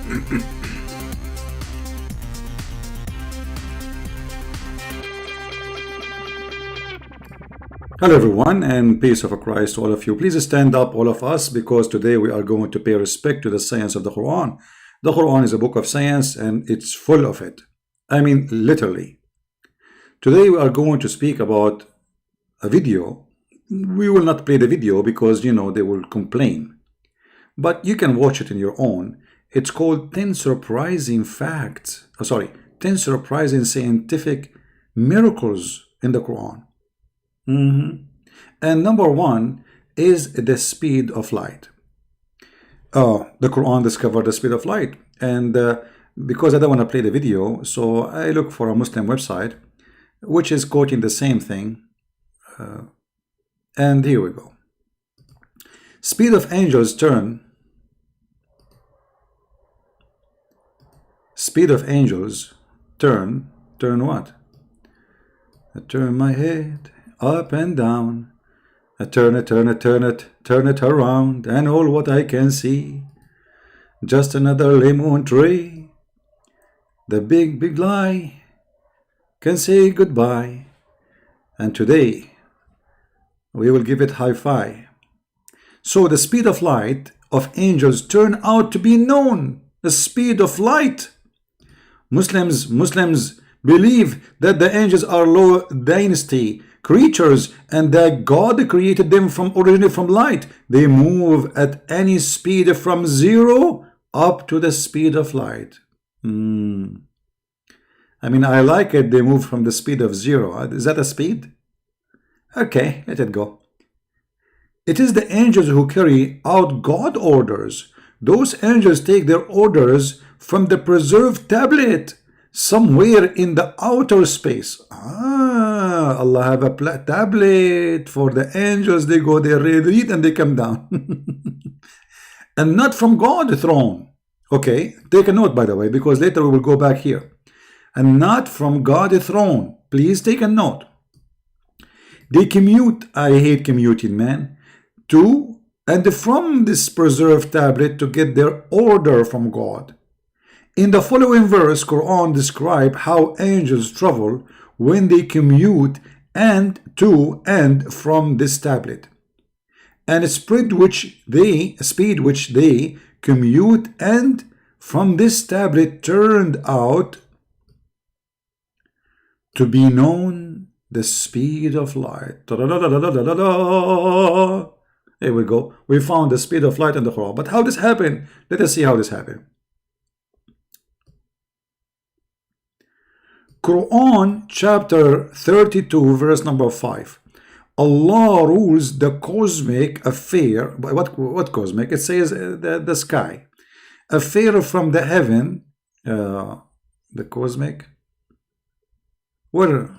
Hello everyone, and peace of Christ to all of you. Please stand up, all of us, because today we are going to pay respect to the science of the Quran. The Quran is a book of science and it's full of it. I mean, literally. Today we are going to speak about a video. We will not play the video because, you know, they will complain. But you can watch it in your own. It's called 10 Surprising Facts. 10 Surprising Scientific Miracles in the Quran. And number one is the speed of light. The Quran discovered the speed of light, and because I don't want to play the video, so I look for a Muslim website which is quoting the same thing, and here we go. Speed of angels turn. Speed of angels turn what? I turn my head up and down, I turn it around, and all what I can see, just another lemon tree. The big lie can say goodbye, and today we will give it high-five. So the speed of light of angels turn out to be known. The speed of light. Muslims believe that the angels are low density creatures and that God created them originally from light. They move at any speed from 0 up to the speed of light. I mean, I like it. They move from the speed of 0. Is that a speed? Okay, let it go. It is the angels who carry out God orders. Those angels take their orders from the preserved tablet somewhere in the outer space. Allah have a tablet for the angels. They go there, read, and they come down. And not from God's throne. Okay, take a note, by the way, because later we will go back here. And not from God's throne. Please take a note. They commute, I hate commuting, man, to and from this preserved tablet to get their order from God. In the following verse, Quran describes how angels travel when they commute and to and from this tablet, and the speed which they commute and from this tablet turned out to be known the speed of light. Here we go. We found the speed of light in the Quran. But how this happened? Let us see how this happened. Quran chapter 32 verse number 5. Allah rules the cosmic affair. What cosmic? It says the sky. Affair from the heaven. The cosmic. Where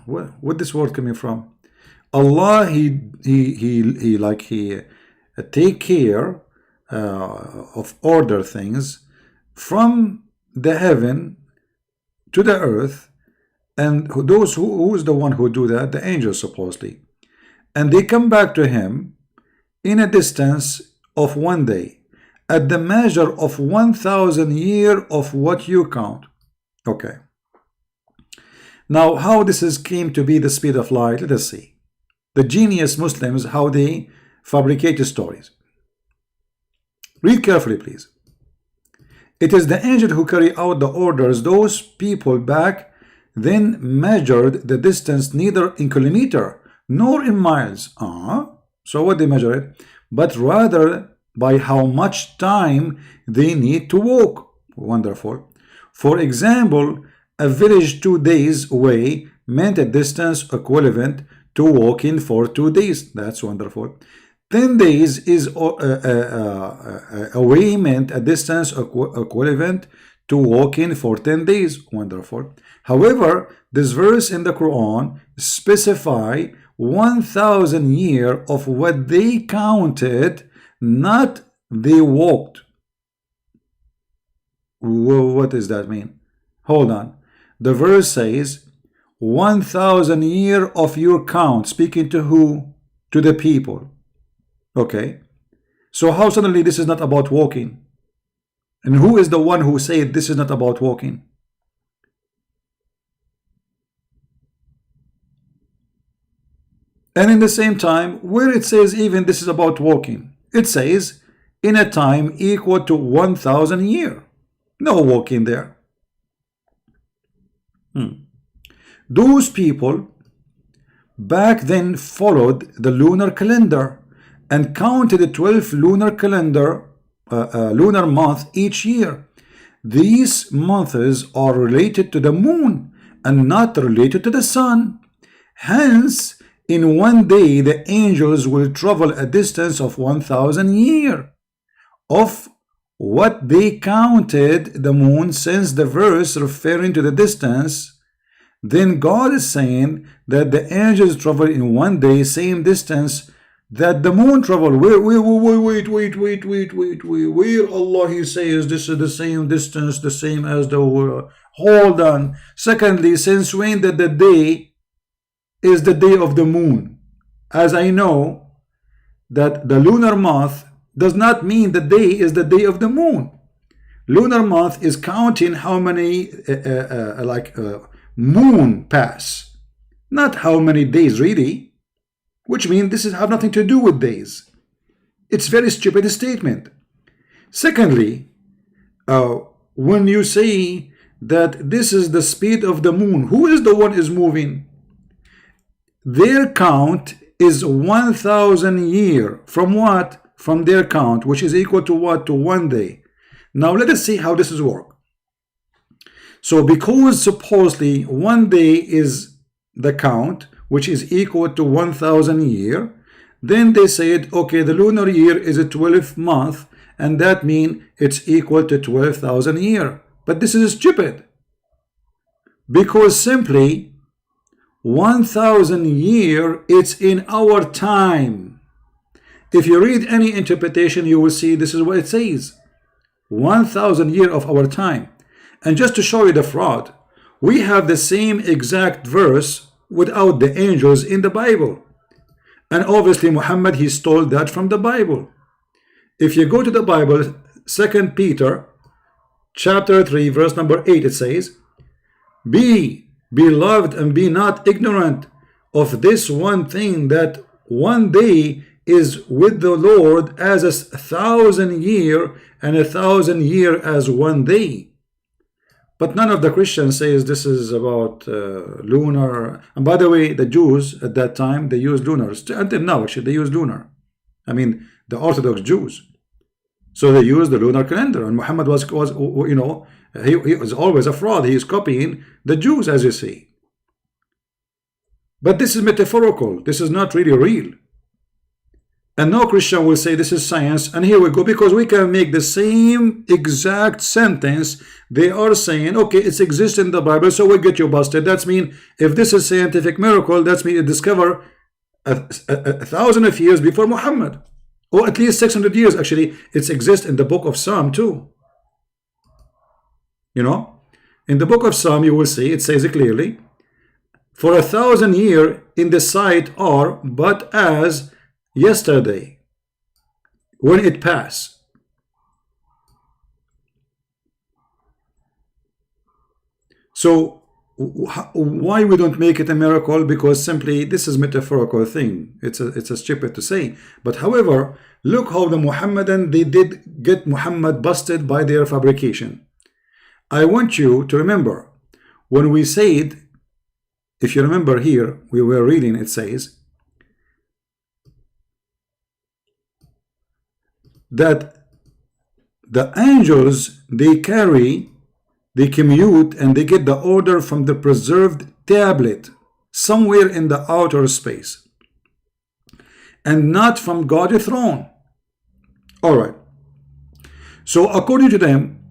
this word coming from? Allah he take care of order things from the heaven to the earth. And those who is the one who do that? The angels, supposedly. And they come back to him in a distance of 1 day, at the measure of 1,000 years of what you count. Okay. Now, how this came to be the speed of light, let us see. The genius Muslims, how they fabricate stories. Read carefully, please. It is the angel who carry out the orders. Those people back then measured the distance neither in kilometer nor in miles. So what they measure it? But rather by how much time they need to walk. Wonderful. For example, a village 2 days away meant a distance equivalent to walking for 2 days. That's wonderful. 10 days is away meant a distance equivalent to walking for 10 days. Wonderful. However, this verse in the Quran specify 1,000 years of what they counted, not they walked. What does that mean? Hold on. The verse says 1,000 years of your count. Speaking to who? To the people. Okay. So how suddenly this is not about walking? And who is the one who said this is not about walking? And in the same time, where it says even this is about walking, it says in a time equal to 1,000 years. No walking there. Those people back then followed the lunar calendar and counted the 12 lunar lunar month each year. These months are related to the moon and not related to the sun. Hence, in one day the angels will travel a distance of 1,000 years of what they counted the moon, since the verse referring to the distance. Then God is saying that the angels travel in one day same distance that the moon travel. Wait, where Allah He says this is the same distance, the same as the world. Hold on. Secondly, since when that the day is the day of the moon? As I know that the lunar month does not mean the day is the day of the moon. Lunar month is counting how many moon pass, not how many days really, which means this is have nothing to do with days. It's very stupid statement. Secondly, when you say that this is the speed of the moon, who is the one is moving? Their count is 1,000 years. From what? From their count, which is equal to what? To one day. Now let us see how this is work. So because supposedly one day is the count, which is equal to 1,000 years, then they said, okay, the lunar year is a 12th month, and that means it's equal to 12,000 years. But this is stupid, because simply 1,000 years, it's in our time. If you read any interpretation, you will see this is what it says. 1,000 years of our time. And just to show you the fraud, we have the same exact verse without the angels in the Bible. And obviously Muhammad, he stole that from the Bible. If you go to the Bible, 2 Peter chapter 3 verse number 8, it says, be beloved and be not ignorant of this one thing, that one day is with the Lord as 1,000 years, and 1,000 years as one day. But none of the Christians says this is about lunar. And by the way, the Jews at that time, they used lunar. Until now, actually, they use lunar. I mean, the Orthodox Jews. So they used the lunar calendar. And Muhammad was you know, he was always a fraud. He is copying the Jews, as you see. But this is metaphorical. This is not really real. And no Christian will say this is science. And here we go, because we can make the same exact sentence. They are saying, okay, it exists in the Bible, so we get you busted. That's mean if this is scientific miracle, that's mean it discovered a 1,000 of years before Muhammad, or at least 600 years. Actually, it exists in the book of Psalm too. You know, in the book of Psalm, you will see it says it clearly, for 1,000 years in the sight are but as yesterday when it passed. So why we don't make it a miracle? Because simply this is metaphorical thing. It's a stupid to say. But however, look how the Muhammadan, they did get Muhammad busted by their fabrication. I want you to remember when we said, if you remember here, we were reading, it says that the angels, they commute and they get the order from the preserved tablet somewhere in the outer space, and not from God's throne. All right. So according to them,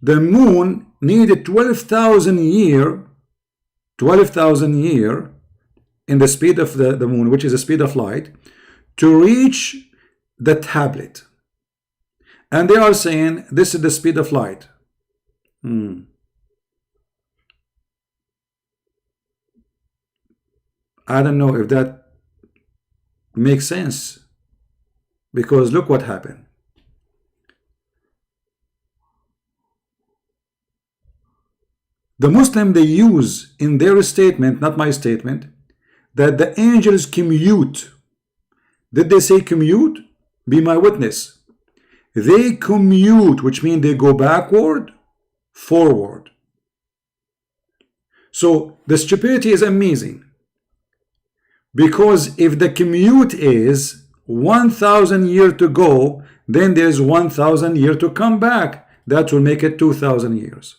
the moon needed 12,000 years, 12,000 years in the speed of the moon, which is the speed of light, to reach the tablet. And they are saying this is the speed of light. I don't know if that makes sense, because look what happened. The Muslim, they use in their statement, not my statement, that the angels commute. Did they say commute? Be my witness. They commute, which means they go backward, forward. So the stupidity is amazing. Because if the commute is 1,000 years to go, then there's 1,000 years to come back. That will make it 2,000 years.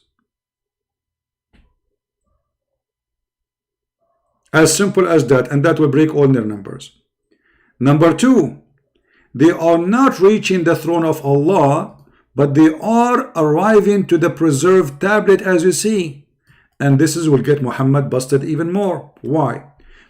As simple as that, and that will break all their numbers. Number two, they are not reaching the throne of Allah, but they are arriving to the preserved tablet, as you see. And this is will get Muhammad busted even more. Why?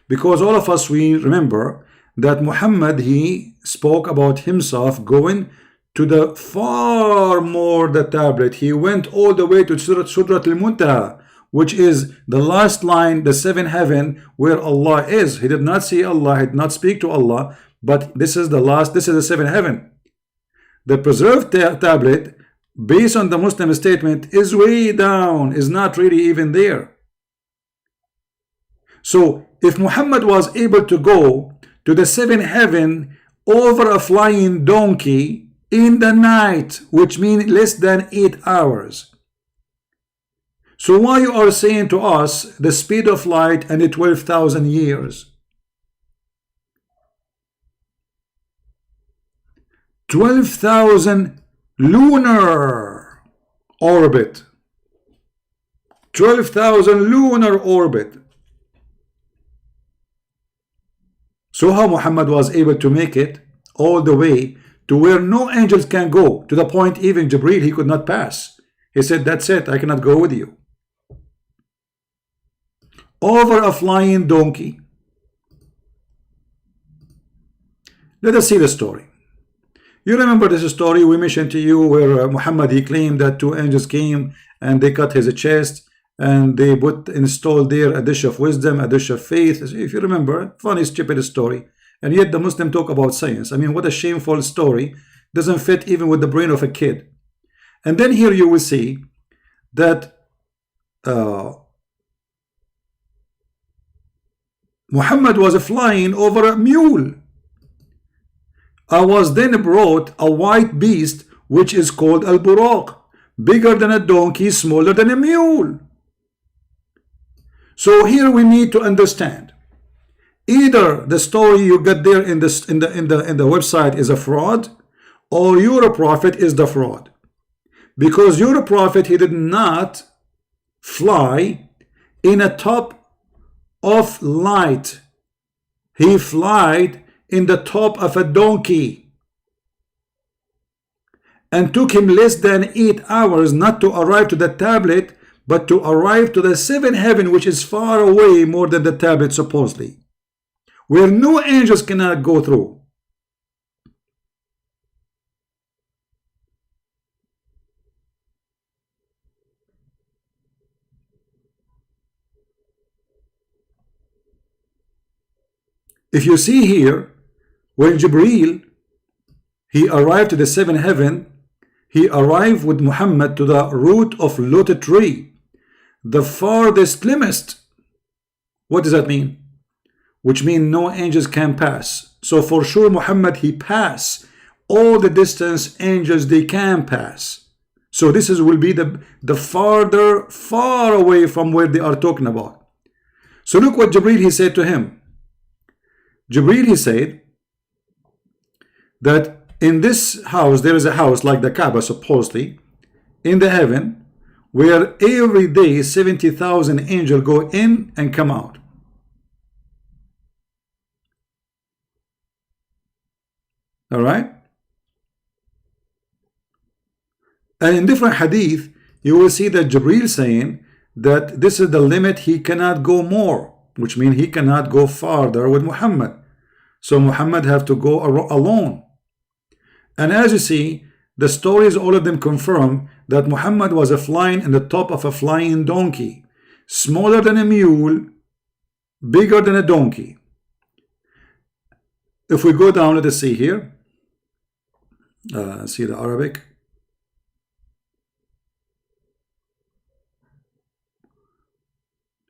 Because all of us, we remember that Muhammad, he spoke about himself going to the far more the tablet. He went all the way to Surat al-Muntaha, which is the last line, the seventh heaven, where Allah is. He did not see Allah, he did not speak to Allah, but this is the last, this is the seventh heaven. The preserved tablet, based on the Muslim statement, is way down, is not really even there. So if Muhammad was able to go to the seventh heaven over a flying donkey in the night, which means less than 8 hours, so why you are saying to us the speed of light and the 12,000 years? 12,000 lunar orbit. 12,000 lunar orbit. So how Muhammad was able to make it all the way to where no angels can go, to the point even Jibreel, he could not pass. He said, that's it, I cannot go with you. Over a flying donkey. Let us see the story. You remember this story we mentioned to you where Muhammad, he claimed that two angels came and they cut his chest and they installed there a dish of wisdom, a dish of faith. If you remember, funny, stupid story. And yet the Muslim talk about science. I mean, what a shameful story. Doesn't fit even with the brain of a kid. And then here you will see that Muhammad was flying over a mule. I was then brought a white beast which is called al-buraq, bigger than a donkey, smaller than a mule. So here we need to understand, either the story you get there in the website is a fraud, or your prophet is the fraud. Because your prophet, he did not fly in a top of light. He flied in the top of a donkey, and took him less than 8 hours not to arrive to the tablet, but to arrive to the seventh heaven, which is far away more than the tablet supposedly, where no angels cannot go through. If you see here, when Jibreel, he arrived to the seventh heaven, he arrived with Muhammad to the root of lotus tree, the farthest limit. What does that mean? Which means no angels can pass. So for sure Muhammad, he passed all the distance angels they can pass. So this will be the far away from where they are talking about. So look what Jibreel, he said to him. Jibreel, he said that in this house, there is a house like the Kaaba supposedly, in the heaven, where every day 70,000 angels go in and come out. All right? And in different hadith, you will see that Jibreel saying that this is the limit, he cannot go more, which means he cannot go farther with Muhammad. So Muhammad have to go alone. And as you see, the stories, all of them confirm that Muhammad was flying in the top of a flying donkey, smaller than a mule, bigger than a donkey. If we go down, let us see here. See the Arabic.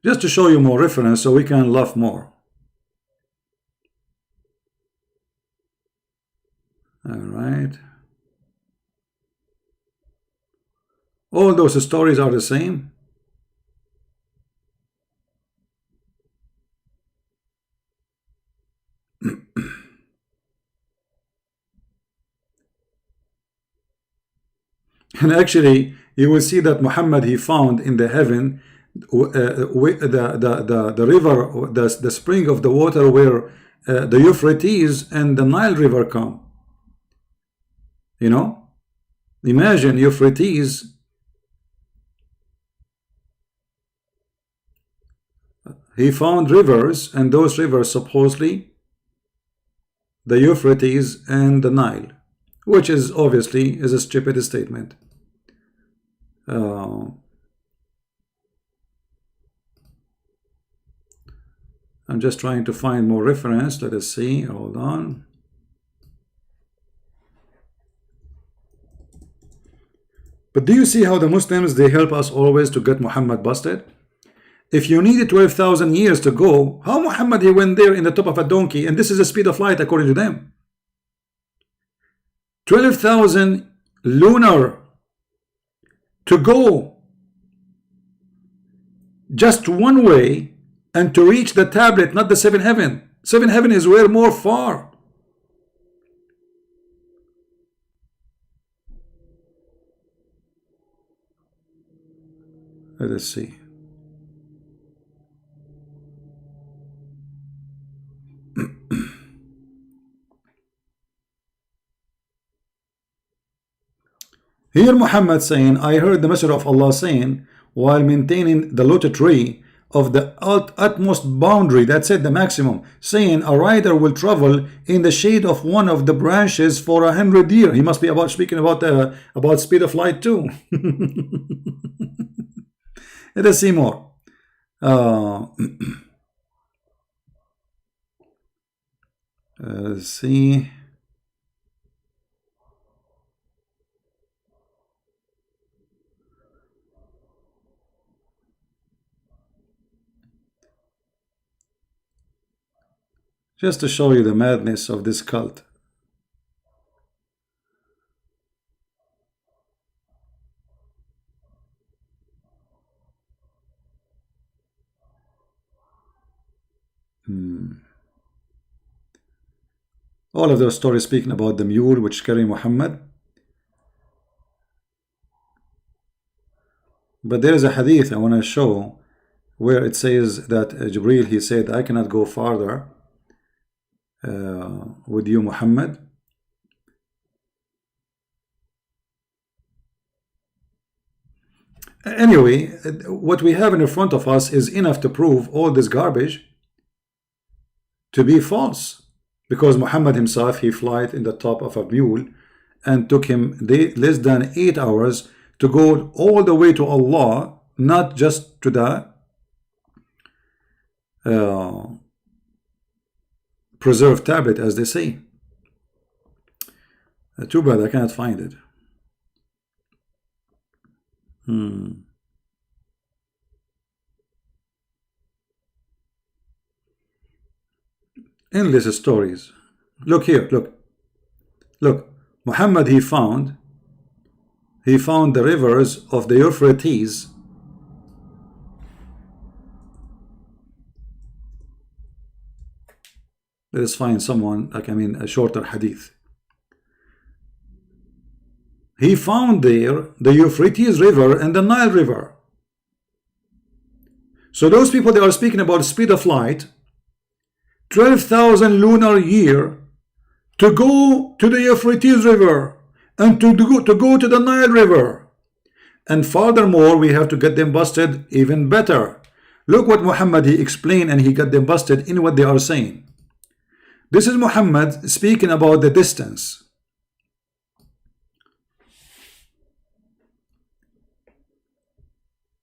Just to show you more reference so we can laugh more. All right. All those stories are the same. And actually, you will see that Muhammad, he found in the heaven the river, the spring of the water where the Euphrates and the Nile River come. You know, imagine Euphrates. He found rivers, and those rivers supposedly the Euphrates and the Nile, which is obviously is a stupid statement. I'm just trying to find more reference. Let us see. Hold on. But do you see how the Muslims, they help us always to get Muhammad busted? If you needed 12,000 years to go, how Muhammad, he went there in the top of a donkey, and this is the speed of light according to them. 12,000 lunar to go just one way, and to reach the tablet, not the seven heaven. Seven heaven is way more far. Let us see. Here Muhammad saying, I heard the Messenger of Allah saying, while maintaining the lotus tree of the utmost boundary, that's it, the maximum, saying a rider will travel in the shade of one of the branches for 100 years. He must be speaking about speed of light too. Let us see more. Let's see. Just to show you the madness of this cult. All of those stories speaking about the mule which carry Muhammad. But there is a hadith I want to show where it says that Jibreel, he said, I cannot go farther with you, Muhammad. Anyway, what we have in front of us is enough to prove all this garbage to be false, because Muhammad himself, he flied in the top of a mule and took him less than 8 hours to go all the way to Allah, not just to the preserved tablet, as they say. Too bad I cannot find it. Endless stories. Look here, look. Muhammad, he found the rivers of the Euphrates. Let us find someone, a shorter hadith. He found there the Euphrates River and the Nile River. So those people, they are speaking about speed of light, 12,000 lunar year to go to the Euphrates River and to go to the Nile River. And furthermore, we have to get them busted even better. Look what Muhammad, he explained, and he got them busted in what they are saying. This is Muhammad speaking about the distance.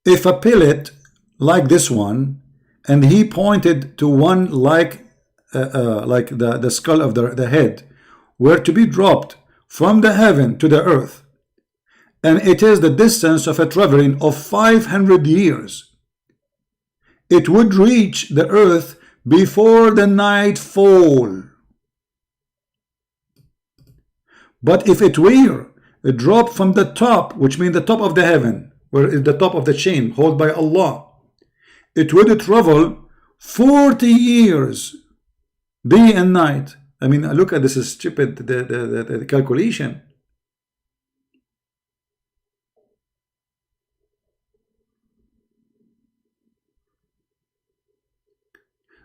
If a pellet like this one, and he pointed to one like the skull of the head, were to be dropped from the heaven to the earth, and it is the distance of a traveling of 500 years, it would reach the earth before the nightfall. But if it were a drop from the top, which means the top of the heaven, where is the top of the chain held by Allah, it would travel 40 years, day and night. I mean, look at this, is stupid, the calculation.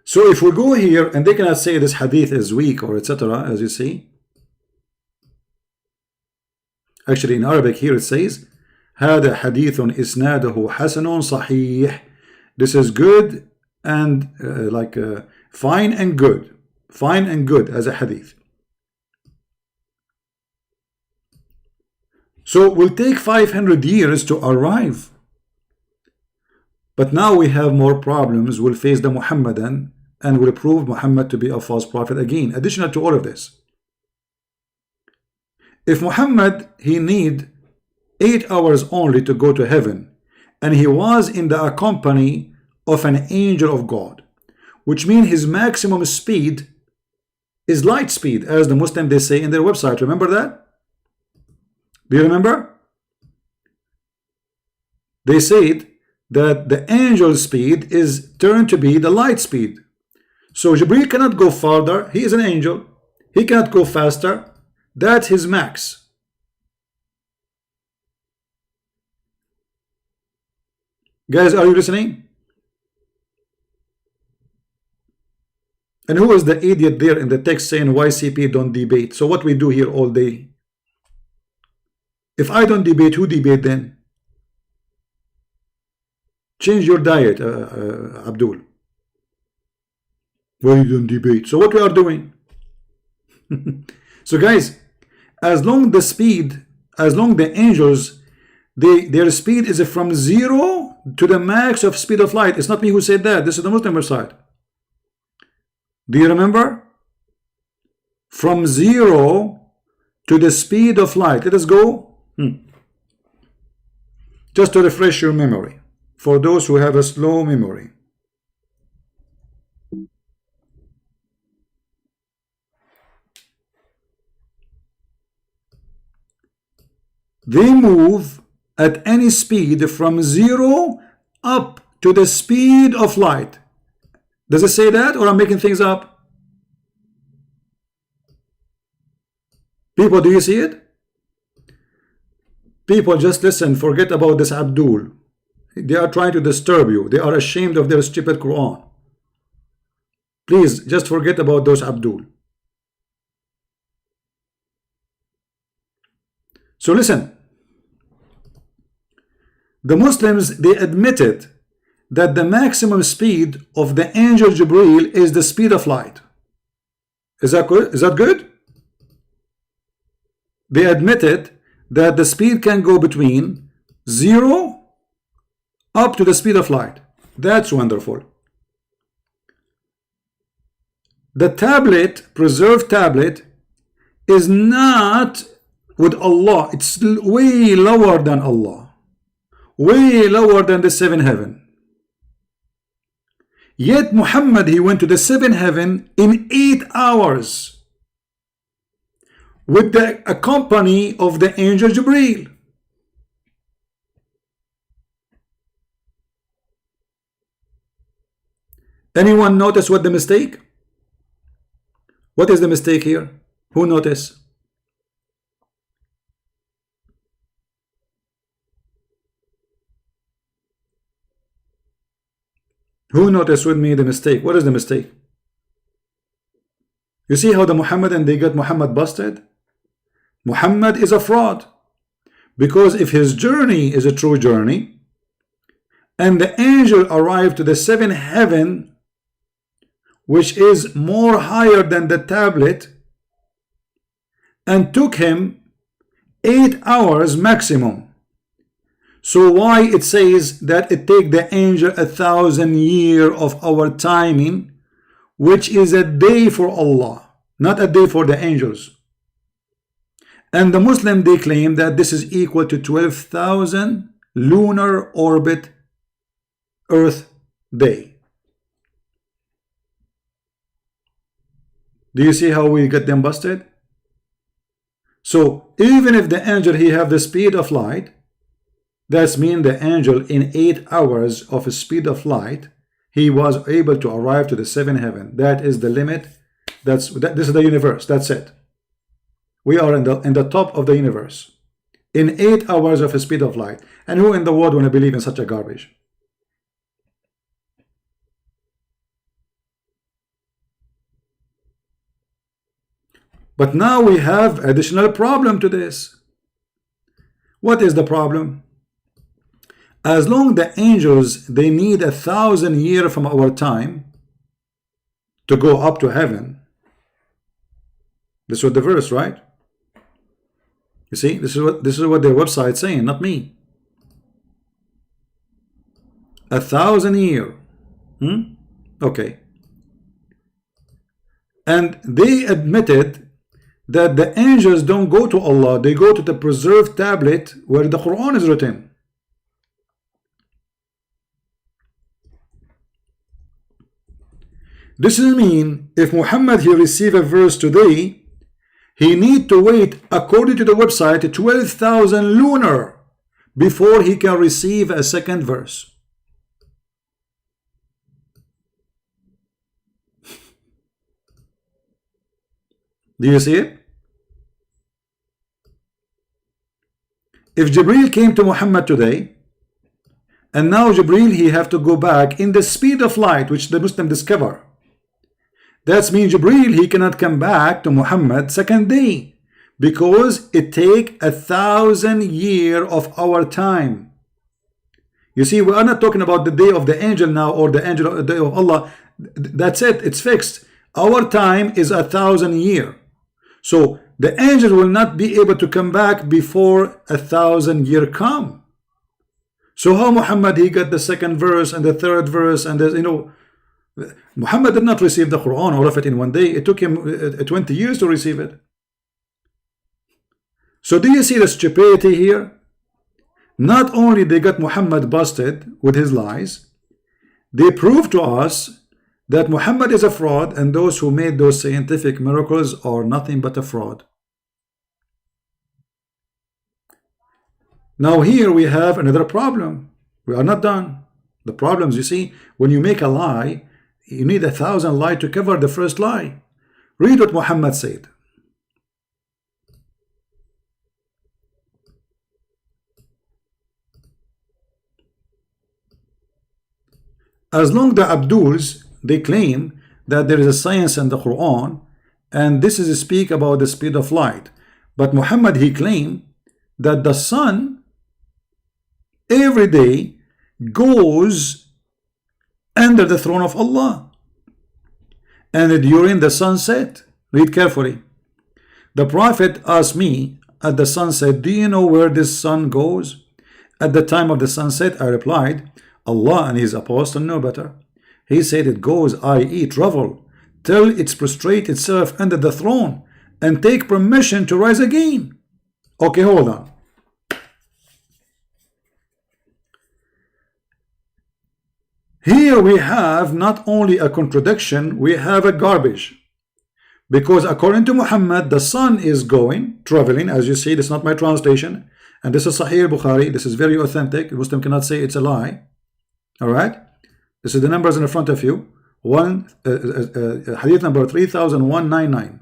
So if we go here, and they cannot say this hadith is weak or etc., as you see. Actually, in Arabic here it says, هذا حديث إسناده حسن صحيح. This is good and fine and good. Fine and good as a hadith. So it will take 500 years to arrive. But now we have more problems. We'll face the Muhammadan and will prove Muhammad to be a false prophet again. Additional to all of this, if Muhammad, he need 8 hours only to go to heaven, and he was in the company of an angel of God, which means his maximum speed is light speed, as the Muslim they say in their website. Remember that? Do you remember? They said that the angel speed is turned to be the light speed. So Jibreel cannot go farther. He is an angel. He cannot go faster. That's his max. Guys, are you listening? And who is the idiot there in the text saying YCP don't debate? So what we do here all day? If I don't debate, who debate then? Change your diet, Abdul. Why you don't debate? So what we are doing? So guys, as long the speed, as long the angels, their speed is from 0 to the max of speed of light. It's not me who said that. This is the Muslim website. Do you remember? From 0 to the speed of light. Let us go. Just to refresh your memory, for those who have a slow memory. They move at any speed from 0 up to the speed of light. Does it say that, or I'm making things up? People, do you see it? People, just listen. Forget about this Abdul. They are trying to disturb you. They are ashamed of their stupid Quran. Please, just forget about those Abdul. So listen. The Muslims, they admitted that the maximum speed of the angel Jibreel is the speed of light. Is that good? Is that good? They admitted that the speed can go between 0 up to the speed of light. That's wonderful. The tablet, preserved tablet, is not with Allah. It's way lower than Allah. Way lower than the 7th heaven. Yet Muhammad, he went to the 7th heaven in 8 hours with the company of the angel Jibreel. Anyone notice what the mistake? What is the mistake here? Who noticed? Who noticed with me the mistake? What is the mistake? You see how the Muhammadan, they got Muhammad busted? Muhammad is a fraud. Because if his journey is a true journey, and the angel arrived to the 7th heaven, which is more higher than the tablet, and took him 8 hours maximum. So why it says that it take the angel 1,000 years of our timing, which is a day for Allah, not a day for the angels. And the Muslim, they claim that this is equal to 12,000 lunar orbit Earth day. Do you see how we get them busted? So even if the angel he have the speed of light, that's mean the angel in 8 hours of speed of light, he was able to arrive to the 7th heaven. That is the limit. This is the universe. That's it. We are in the top of the universe in 8 hours of a speed of light. And who in the world want to believe in such a garbage? But now we have additional problem to this. What is the problem? As long the angels, they need 1,000 years from our time to go up to heaven. This was the verse, right? You see, this is what their website saying, not me. 1,000 years. Okay. And they admitted that the angels don't go to Allah, they go to the preserved tablet where the Quran is written. This means if Muhammad he receive a verse today, he need to wait, according to the website, 12,000 lunar before he can receive a second verse. Do you see it? If Jibril came to Muhammad today, and now Jibril he have to go back in the speed of light which the Muslim discover, that means Jibril he cannot come back to Muhammad second day, because it take 1,000 years of our time. You see, we are not talking about the day of the angel now, or the angel of the day of Allah. That's it, it's fixed. Our time is 1,000 years. So the angel will not be able to come back before 1,000 years come. So how Muhammad he got the second verse and the third verse, and you know, Muhammad did not receive the Quran, all of it in one day. It took him 20 years to receive it. So do you see the stupidity here? Not only they got Muhammad busted with his lies, they proved to us that Muhammad is a fraud, and those who made those scientific miracles are nothing but a fraud. Now here we have another problem. We are not done. The problems, you see, when you make a lie, you need 1,000 lies to cover the first lie. Read what Muhammad said. As long the Abduls, they claim that there is a science in the Quran, and this is speak about the speed of light. But Muhammad he claimed that the sun every day goes under the throne of Allah, and during the sunset, read carefully, the Prophet asked me at the sunset, do you know where this sun goes? At the time of the sunset, I replied, Allah and his apostle know better. He said it goes, i.e. travel, till it prostrate itself under the throne and take permission to rise again. Okay, hold on. Here we have not only a contradiction, we have a garbage. Because according to Muhammad, the sun is going, traveling, as you see, this is not my translation, and this is Sahih Bukhari, this is very authentic. A Muslim cannot say it's a lie. Alright? This is the numbers in front of you. Hadith number 3199.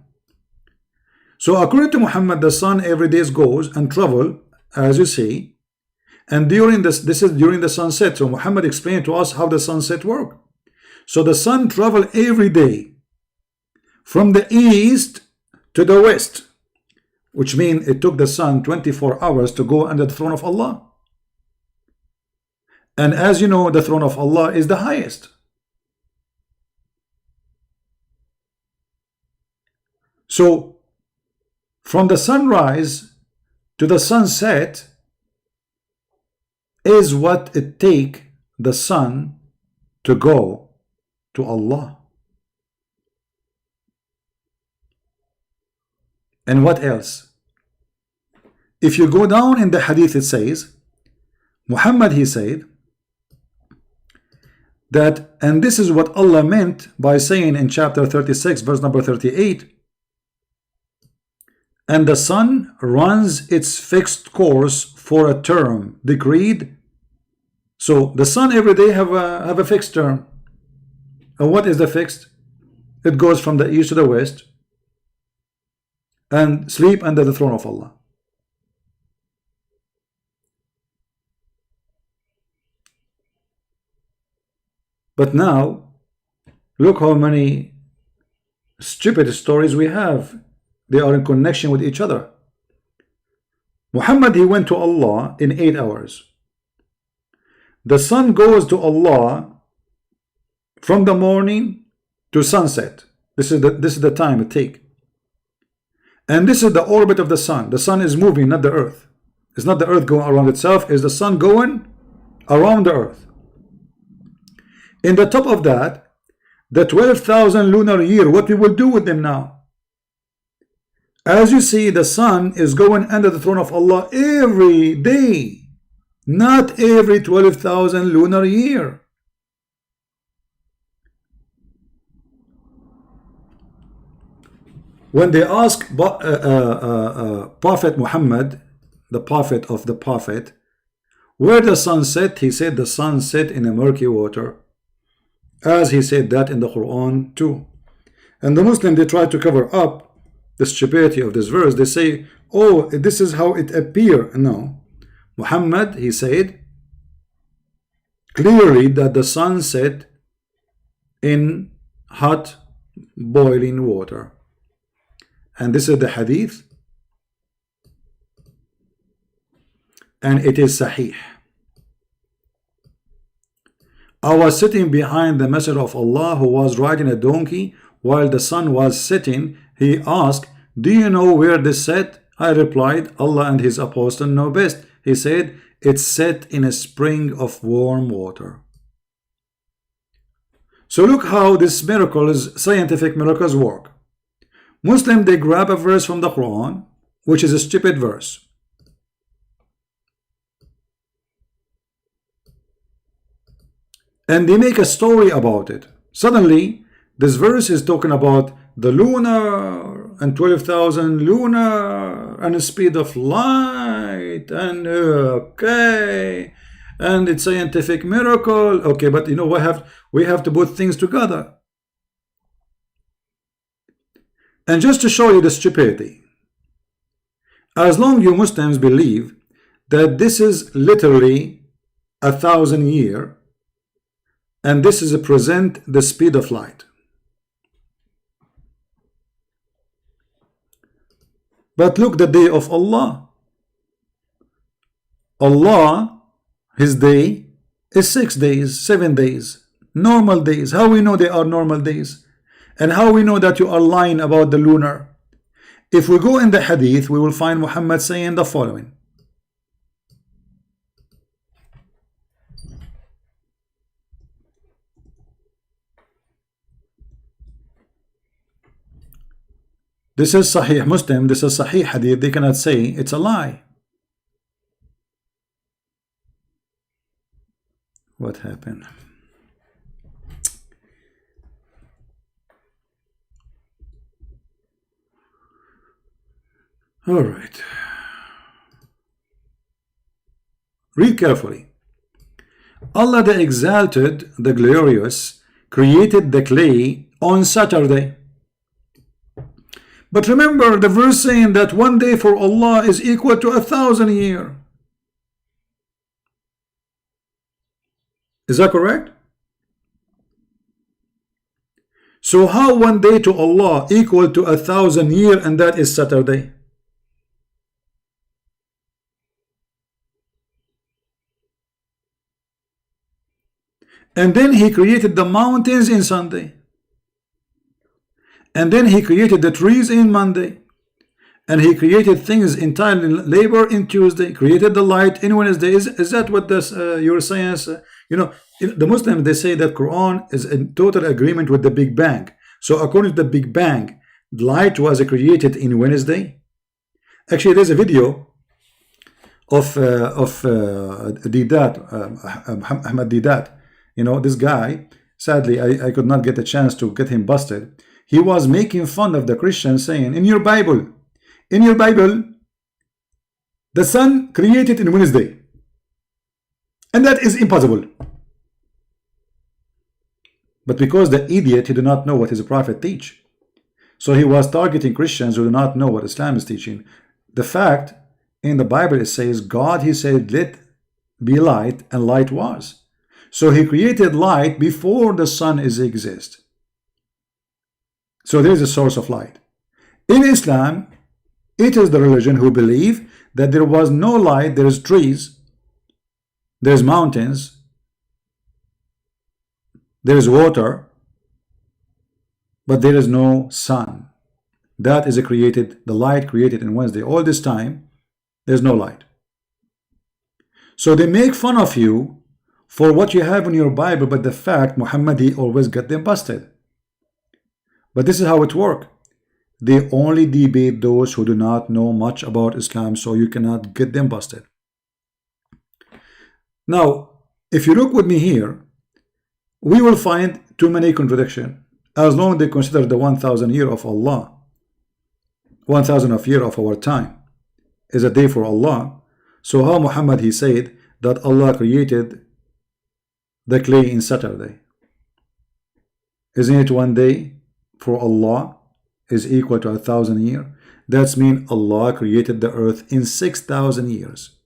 So according to Muhammad, the sun every day goes and travel, as you see, and during this is during the sunset. So Muhammad explained to us how the sunset work. So the sun travel every day from the east to the west, which means it took the sun 24 hours to go under the throne of Allah. And as you know, the throne of Allah is the highest. So from the sunrise to the sunset is what it take the sun to go to Allah. And what else? If you go down in the hadith, it says, Muhammad he said, that, and this is what Allah meant by saying in chapter 36 verse number 38, and the sun runs its fixed course for a term decreed. So the sun every day have a fixed term. And what is the fixed? It goes from the east to the west and sleep under the throne of Allah. But now look how many stupid stories we have. They are in connection with each other. Muhammad, he went to Allah in 8 hours. The sun goes to Allah from the morning to sunset. This is the time it takes. And this is the orbit of the sun. The sun is moving, not the earth. It's not the earth going around itself, it's the sun going around the earth. In the top of that, the 12,000 lunar year, what we will do with them now? As you see, the sun is going under the throne of Allah every day, not every 12,000 lunar year. When they ask Prophet Muhammad, the prophet of the prophet, where the sun set, he said the sun set in a murky water, as he said that in the Quran too. And the Muslim, they try to cover up the stupidity of this verse. They say, oh, this is how it appears. No, Muhammad, he said clearly that the sun set in hot boiling water. And this is the hadith, and it is sahih. I was sitting behind the Messenger of Allah, who was riding a donkey while the sun was setting. He asked, do you know where this set? I replied, Allah and his apostle know best. He said, it's set in a spring of warm water. So look how this miracles, scientific miracles work. Muslim, they grab a verse from the Quran, which is a stupid verse, and they make a story about it. Suddenly this verse is talking about the lunar and 12,000 lunar and the speed of light, and okay, and it's scientific miracle. Okay, but you know what, we have to put things together. And just to show you the stupidity, as long you Muslims believe that this is literally 1,000 years, and this is a present the speed of light. But look, the day of Allah. Allah, his day is 6 days, 7 days, normal days. How we know they are normal days? And how we know that you are lying about the lunar? If we go in the hadith, we will find Muhammad saying the following. This is Sahih Muslim, this is Sahih Hadith. They cannot say it's a lie. What happened? All right. Read carefully. Allah the Exalted, the Glorious, created the clay on Saturday. But remember the verse saying that one day for Allah is equal to 1,000 years. Is that correct? So how one day to Allah equal to 1,000 years, and that is Saturday? And then he created the mountains in Sunday. And then he created the trees in Monday. And he created things entirely labor in Tuesday. Created the light in Wednesday. Is that what this your science? You know, the Muslims, they say that Quran is in total agreement with the Big Bang. So according to the Big Bang, light was created in Wednesday. Actually, there's a video of Deedat, Ahmad Deedat. You know, this guy, sadly, I could not get a chance to get him busted. He was making fun of the Christians, saying, in your Bible, the sun created in Wednesday. And that is impossible. But because the idiot, he did not know what his prophet teach. So he was targeting Christians who do not know what Islam is teaching. The fact, in the Bible it says, God, he said, let be light, and light was. So he created light before the sun exist. So there is a source of light. In Islam, it is the religion who believe that there was no light, there is trees, there's mountains, there is water, but there is no sun. That is the light created in Wednesday. All this time, there's no light. So they make fun of you for what you have in your Bible, but the fact, Muhammad, he always got them busted. But this is how it works. They only debate those who do not know much about Islam, so you cannot get them busted. Now, if you look with me here, we will find too many contradictions. As long as they consider the 1,000 year of Allah, 1,000 of year of our time is a day for Allah. So how Muhammad, he said that Allah created the clay in Saturday? Isn't it one day for Allah is equal to 1,000 years? That's mean Allah created the earth in 6,000 years.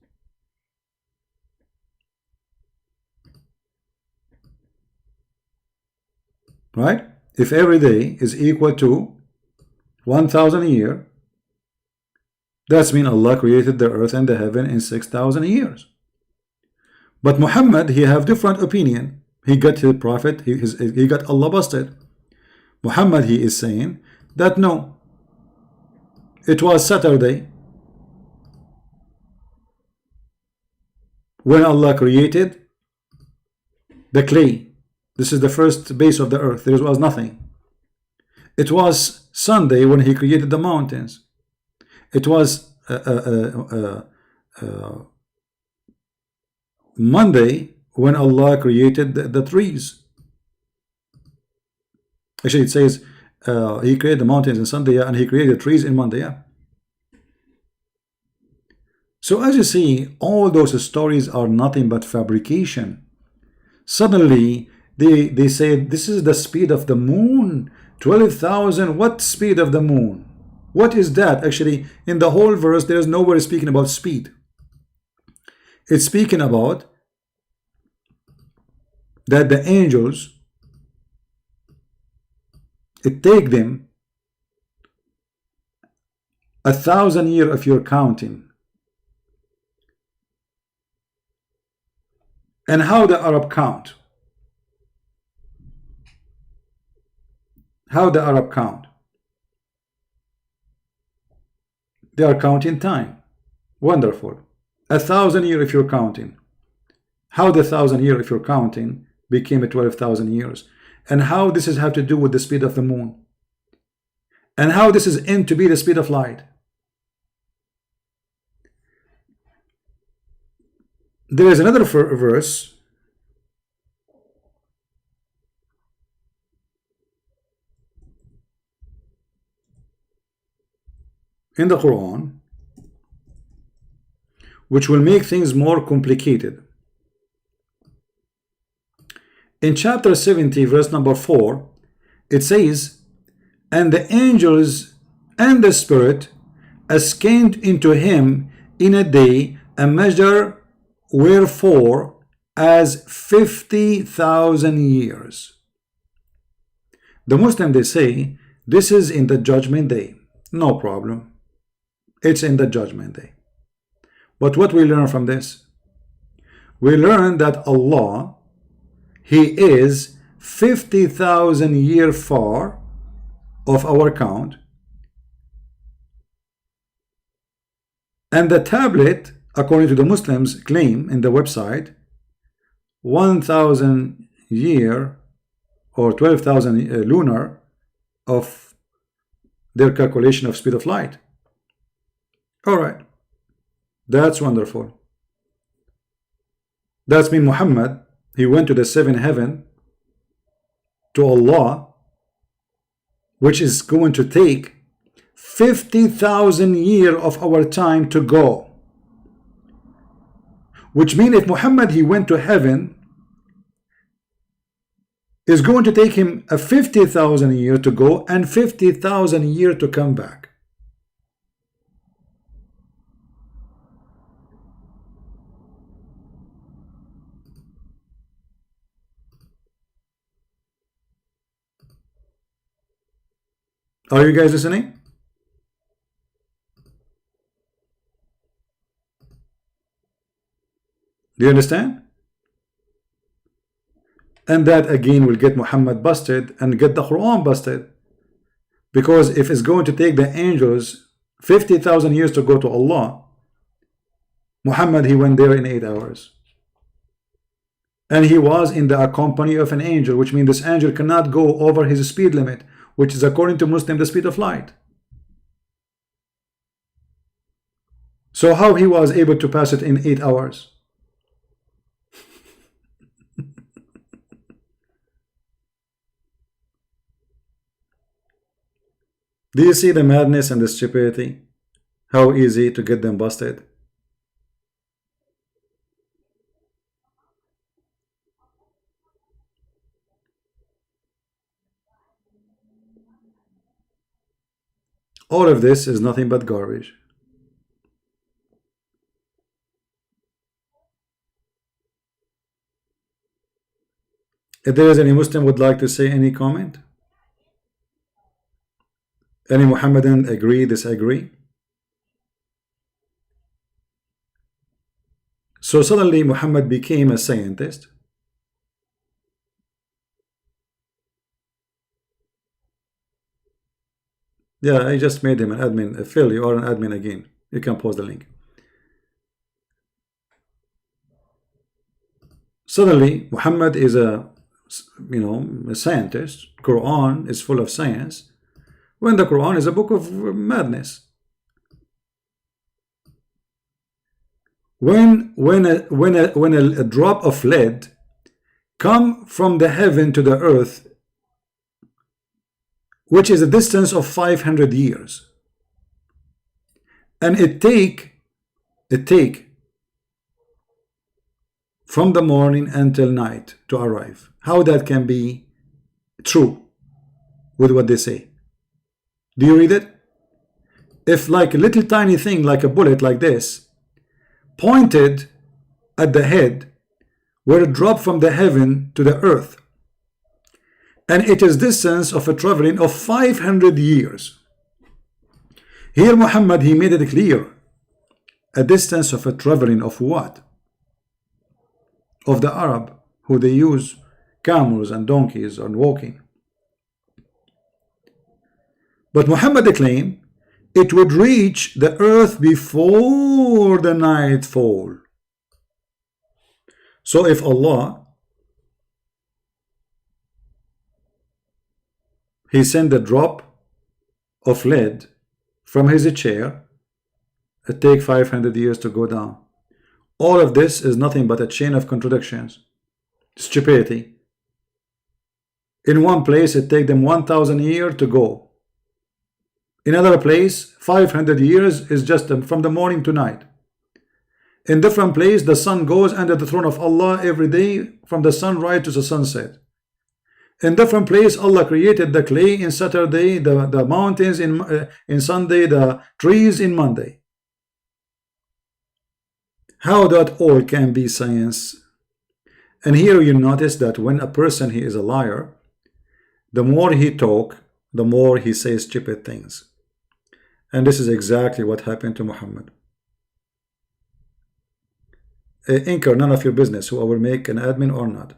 Right? If every day is equal to 1,000 years, that's mean Allah created the earth and the heaven in 6,000 years. But Muhammad, he have different opinion. He got his prophet, he got Allah busted. Muhammad, he is saying that no, it was Saturday when Allah created the clay. This is the first base of the earth. There was nothing. It was Sunday when he created the mountains. It was Monday when Allah created the trees. Actually, it says he created the mountains on Sunday, and he created trees in Monday. So as you see, all those stories are nothing but fabrication. Suddenly, they say this is the speed of the moon, 12,000. What speed of the moon? What is that? Actually, in the whole verse, there is nowhere speaking about speed. It's speaking about that the angels, it take them 1,000 years of your counting. And how the Arab count? How the Arab count? They are counting time. Wonderful. 1,000 years if you're counting. How the 1,000 years if you're counting became a 12,000 years? And how this is have to do with the speed of the moon? And how this is in to be the speed of light? There is another verse in the Quran which will make things more complicated. In chapter 70 verse number 4, it says, and the angels and the spirit ascended into him in a day, a measure wherefore as 50,000 years. The Muslim, they say this is in the judgment day. No problem, it's in the judgment day. But what we learn from this? We learn that Allah, he is 50,000 years far of our count, and the tablet, according to the Muslims claim in the website, 1,000 year or 12,000 lunar of their calculation of speed of light. All right, that's wonderful. That's mean Muhammad, he went to the seventh heaven to Allah, which is going to take 50,000 years of our time to go. Which means if Muhammad he went to heaven, is going to take him a 50,000 years to go and 50,000 years to come back. Are you guys listening? Do you understand? And that again will get Muhammad busted and get the Quran busted. Because if it's going to take the angels 50,000 years to go to Allah, Muhammad he went there in 8 hours. And he was in the company of an angel, which means this angel cannot go over his speed limit, which is according to Muslim the speed of light. So how he was able to pass it in 8 hours? Do you see the madness and the stupidity? How easy to get them busted? All of this is nothing but garbage. If there is any Muslim would like to say any comment? Any Muhammadan agree, disagree? So suddenly Muhammad became a scientist. Yeah, I just made him an admin. Phil, you are an admin again. You can post the link. Suddenly Muhammad is a scientist. Quran is full of science, when the Quran is a book of madness. When a drop of lead come from the heaven to the earth, which is a distance of 500 years, and it take from the morning until night to arrive. How that can be true with what they say? Do you read it? If like a little tiny thing like a bullet like this pointed at the head, where it dropped from the heaven to the earth, and it is distance of a traveling of 500 years. Here Muhammad he made it clear, a distance of a traveling of what? Of the Arab, who they use camels and donkeys and walking. But Muhammad claimed it would reach the earth before the nightfall. So if Allah he sent a drop of lead from his chair, it takes 500 years to go down. All of this is nothing but a chain of contradictions, stupidity. In one place it takes them 1,000 years to go. In another place 500 years is just from the morning to night. In different place the sun goes under the throne of Allah every day from the sunrise to the sunset. In different place Allah created the clay in Saturday, the mountains in Sunday, the trees in Monday. How that all can be science? And here you notice that when a person he is a liar, the more he talk, the more he says stupid things. And this is exactly what happened to Muhammad. Anchor, none of your business who I will make an admin or not.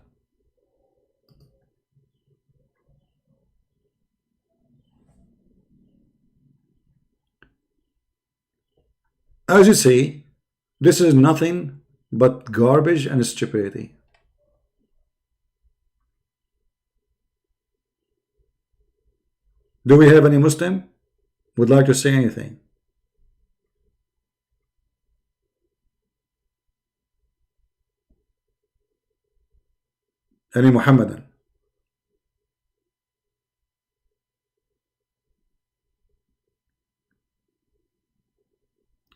As you see, this is nothing but garbage and stupidity. Do we have any Muslim would like to say anything? any Muhammadan.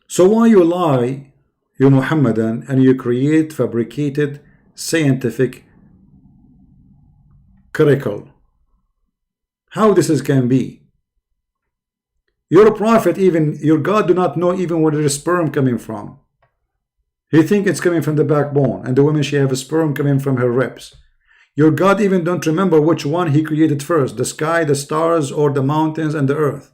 So why you lie, you Muhammadan, and you create fabricated scientific curricle? How this can be? Your prophet, even your God, do not know even where the sperm coming from. He think it's coming from the backbone, and the woman, she have a sperm coming from her ribs. Your God even don't remember which one he created first, the sky, the stars, or the mountains and the earth.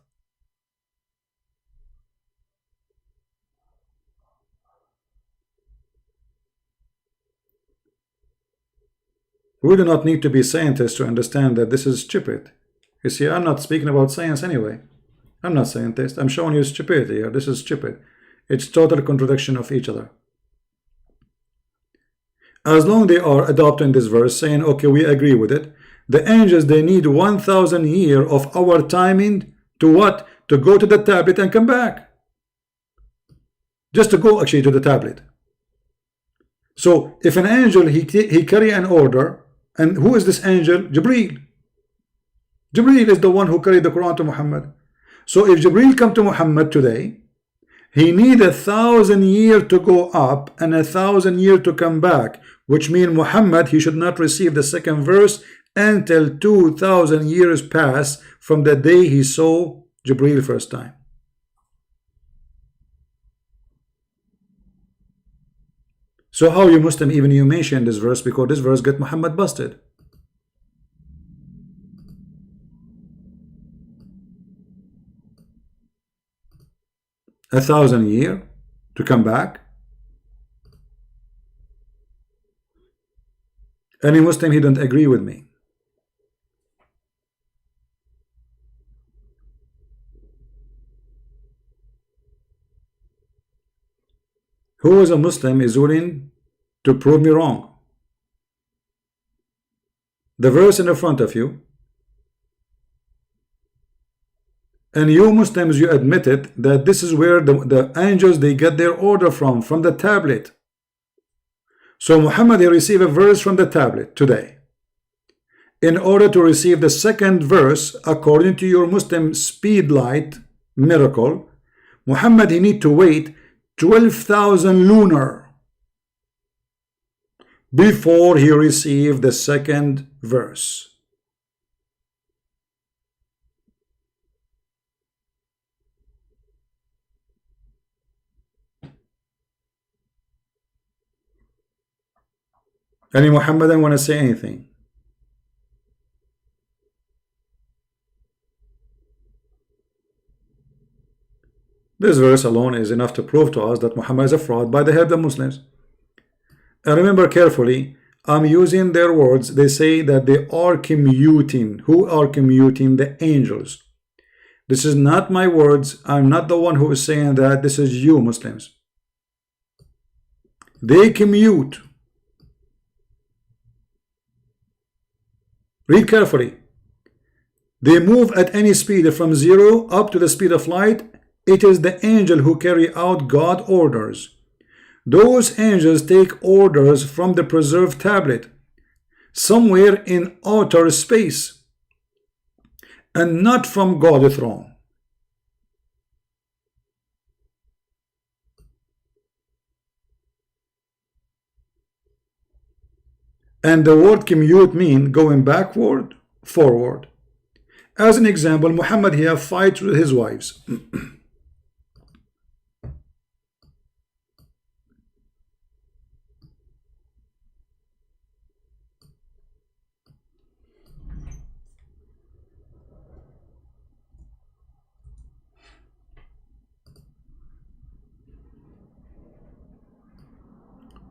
We do not need to be scientists to understand that this is stupid. You see, I'm not speaking about science anyway. I'm not scientist. I'm showing you stupidity here. This is stupid. It's total contradiction of each other. As long they are adopting this verse, saying, okay, we agree with it, the angels, they need 1,000 years of our timing to what? To go to the tablet and come back. Just to go actually to the tablet. So if an angel, he carry an order, and who is this angel? Jibreel. Jibreel is the one who carried the Quran to Muhammad. So if Jibreel come to Muhammad today, he need 1,000 years to go up and 1,000 years to come back, which means Muhammad, he should not receive the second verse until 2,000 years pass from the day he saw Jibreel first time. So how you Muslim even you mention this verse, because this verse get Muhammad busted. A 1,000 years to come back. Any Muslim, he don't agree with me. Who is a Muslim is willing to prove me wrong? The verse in the front of you, and you Muslims, you admitted that this is where the angels, they get their order from the tablet. So Muhammad, he received a verse from the tablet today. In order to receive the second verse, according to your Muslim speed light miracle, Muhammad, he need to wait 12,000 lunar before he received the second verse. Any Muhammadan want to say anything? This verse alone is enough to prove to us that Muhammad is a fraud by the head of Muslims. And remember carefully, I'm using their words. They say that they are commuting. Who are commuting? The angels. This is not my words. I'm not the one who is saying that. This is you Muslims. They commute. Read carefully. They move at any speed from 0 up to the speed of light. It is the angel who carry out God orders. Those angels take orders from the preserved tablet somewhere in outer space and not from God's throne. And the word commute mean going backward, forward. As an example, Muhammad, he have fight with his wives.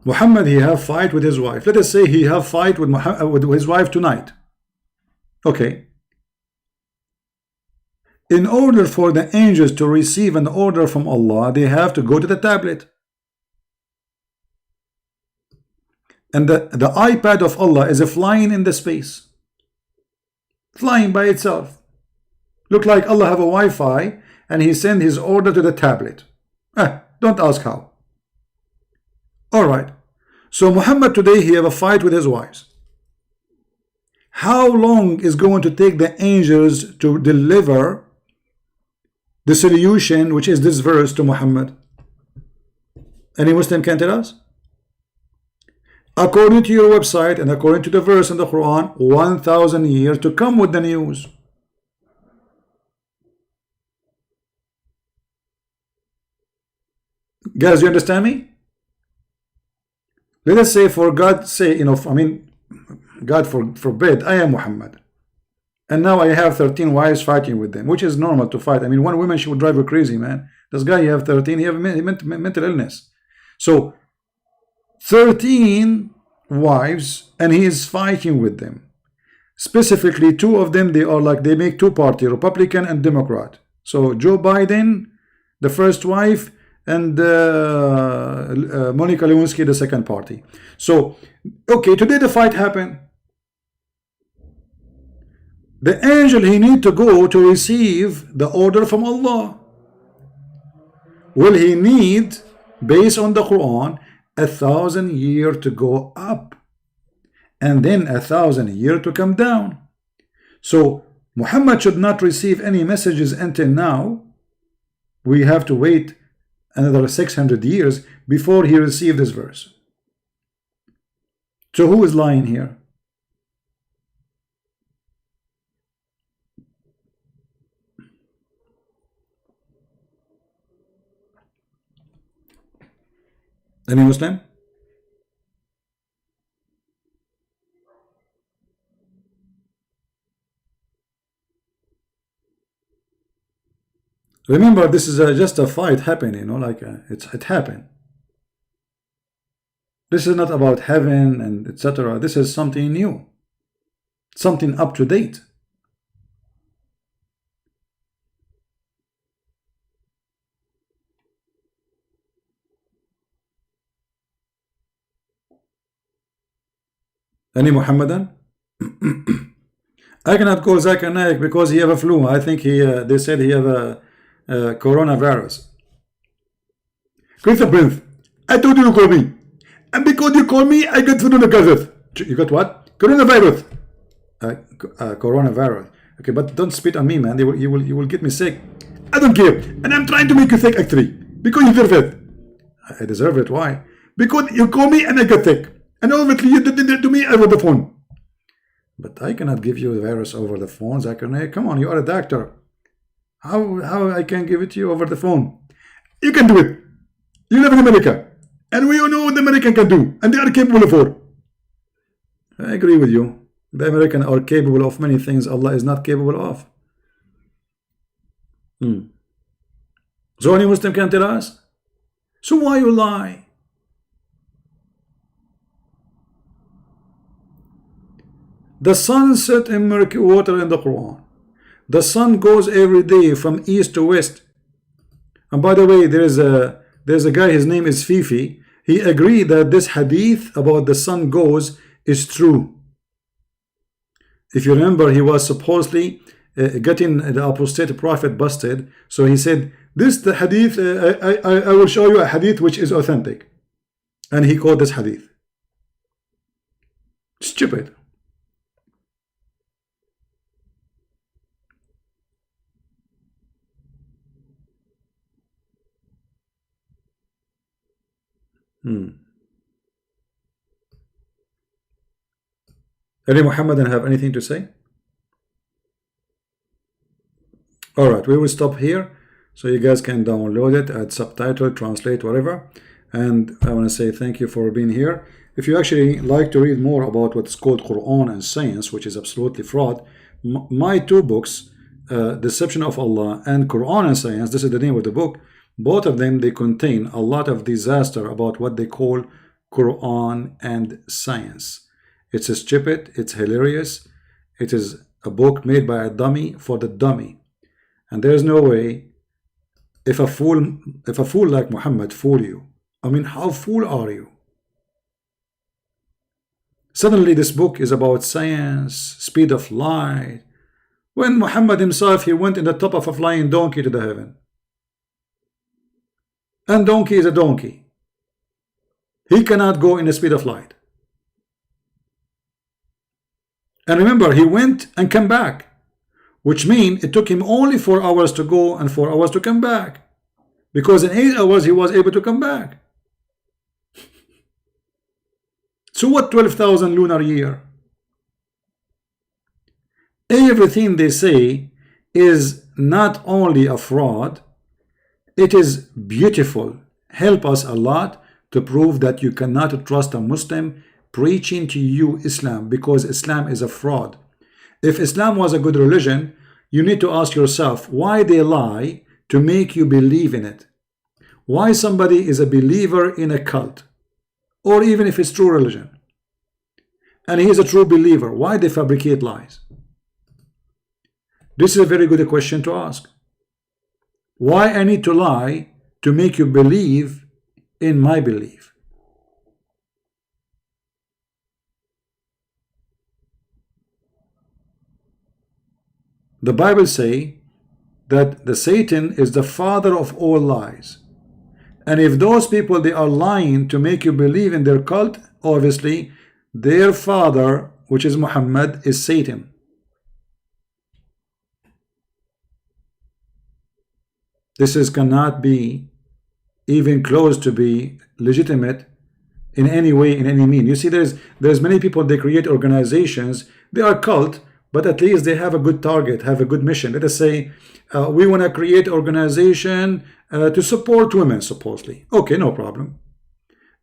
Muhammad, he have fight with his wife. Let us say he have fight with his wife tonight. Okay. In order for the angels to receive an order from Allah, they have to go to the tablet. And the iPad of Allah is flying in the space. Flying by itself. Look like Allah have a Wi-Fi and he send his order to the tablet. Don't ask how. Alright. So Muhammad today, he have a fight with his wives. How long is going to take the angels to deliver the solution, which is this verse, to Muhammad? Any Muslim can tell us? According to your website and according to the verse in the Quran, 1,000 years to come with the news. Guys, you understand me? Let us say, for God's sake, God forbid, I am Muhammad, and now I have 13 wives fighting with them, which is normal to fight. One woman, she would drive you crazy, man. This guy, you have 13, he have mental illness. So 13 wives, and he is fighting with them. Specifically, two of them, they make two party, Republican and Democrat. So Joe Biden, the first wife, and Monica Lewinsky, the second party. So, okay, today the fight happened. The angel, he need to go to receive the order from Allah. Will he need, based on the Quran, 1,000 years to go up, and then 1,000 years to come down? So Muhammad should not receive any messages until now. We have to wait another 600 years before he received this verse. So who is lying here? Any Muslim? Remember, this is just a fight happening, it happened. This is not about heaven and etc. This is something new, something up to date. Any Muhammadan? I cannot call Zakir Naik because he have a flu. I think they said he have a coronavirus. Christopher Prince, I told you to call me, and because you call me, I got coronavirus. You got what? Coronavirus. Coronavirus. Okay, but don't spit on me, man. You will get me sick. I don't care, and I'm trying to make you sick actually because you deserve it. I deserve it. Why? Because you call me and I got sick, and obviously you did it to me over the phone. But I cannot give you the virus over the phone, Zakir Naik. Come on, you are a doctor. How I can give it to you over the phone? You can do it. You live in America, and we all know what the American can do, and they are capable of war. I agree with you. The Americans are capable of many things Allah is not capable of. So any Muslim can tell us? So why you lie? The sun set in murky water in the Quran. The sun goes every day from east to west. And by the way, there's a guy, his name is Fifi. He agreed that this hadith about the sun goes is true. If you remember, he was supposedly getting the apostate prophet busted. So he said, the hadith, I will show you a hadith which is authentic. And he quoted this hadith. Stupid. Any Muhammadan have anything to say? Alright, we will stop here so you guys can download it, add subtitle, translate, whatever. And I want to say thank you for being here. If you actually like to read more about what's called Quran and Science, which is absolutely fraud, my two books, Deception of Allah and Quran and Science, this is the name of the book. Both of them, they contain a lot of disaster about what they call Quran and Science. It's stupid, it's hilarious. It is a book made by a dummy for the dummy. And there's no way, if a fool like Muhammad fool you, how fool are you? Suddenly this book is about science, speed of light, when Muhammad himself, he went in the top of a flying donkey to the heaven. And donkey is a donkey. He cannot go in the speed of light. And remember, he went and came back, which means it took him only 4 hours to go and 4 hours to come back, because in 8 hours he was able to come back. So what 12,000 lunar year? Everything they say is not only a fraud, it is beautiful. Help us a lot to prove that you cannot trust a Muslim preaching to you Islam, because Islam is a fraud. If Islam was a good religion, you need to ask yourself why they lie to make you believe in it. Why somebody is a believer in a cult, or even if it's true religion, and he is a true believer, why they fabricate lies? This is a very good question to ask. Why I need to lie to make you believe in my belief? The Bible say that the Satan is the father of all lies. And if those people, they are lying to make you believe in their cult, obviously their father, which is Muhammad, is Satan. This cannot be even close to be legitimate in any way, in any mean. You see, there's many people, they create organizations, they are cult, but at least they have a good target, have a good mission. Let us say we want to create organization to support women, supposedly. Okay, no problem.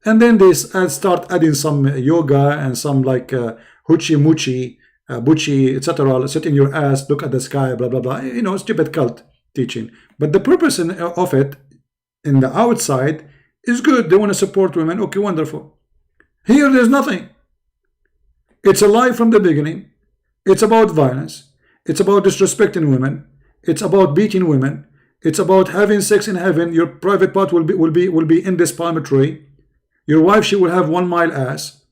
And then they start adding some yoga and some like hoochie moochie, buchi, etc. Sit in your ass, look at the sky, blah blah blah. You know, stupid cult teaching. But the purpose of it in the outside is good. They want to support women. Okay, wonderful. Here there's nothing. It's a lie from the beginning. It's about violence. It's about disrespecting women. It's about beating women. It's about having sex in heaven. Your private part will be in this palm tree. Your wife, she will have 1 mile ass.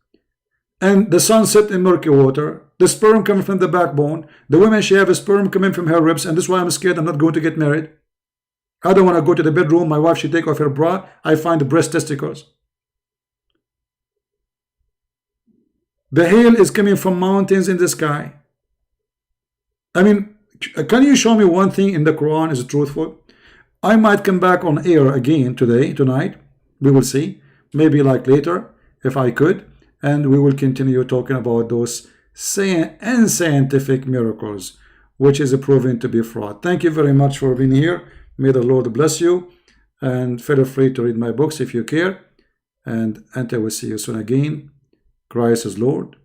And the sun set in murky water. The sperm coming from the backbone. The woman, she have a sperm coming from her ribs. And this is why I'm scared I'm not going to get married. I don't want to go to the bedroom. My wife, she take off her bra. I find the breast testicles. The hail is coming from mountains in the sky. I mean, can you show me one thing in the Quran is truthful? I might come back on air again tonight. We will see. Maybe like later, if I could. And we will continue talking about those unscientific miracles, which is proven to be fraud. Thank you very much for being here. May the Lord bless you. And feel free to read my books if you care. And until we see you soon again, Christ is Lord.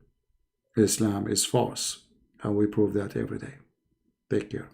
Islam is false. And we prove that every day. Take care.